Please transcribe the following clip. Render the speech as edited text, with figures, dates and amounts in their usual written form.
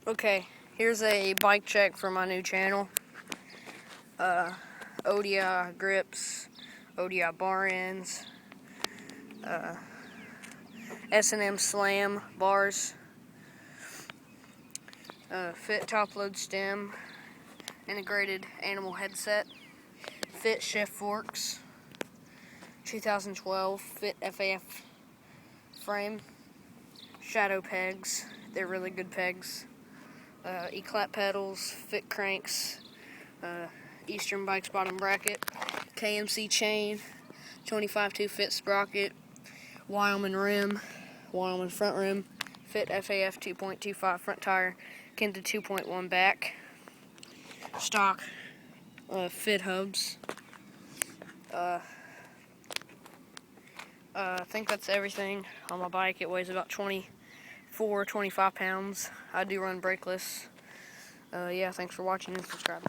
Okay, here's a bike check for my new channel. ODI grips, ODI bar ends, S&M Slam bars, Fit top load stem, integrated animal headset, Fit shift forks, 2012 Fit FAF frame, shadow pegs, they're really good pegs, E-clap pedals, Fit cranks, Eastern Bikes bottom bracket, KMC chain, 25-2 Fit sprocket, Wyoming rim, Wyoming front rim, Fit FAF 2.25 front tire, Kenda 2.1 back, stock Fit hubs. I think that's everything on my bike. It weighs about 25 pounds. I do run brakeless. Yeah, thanks for watching and subscribing.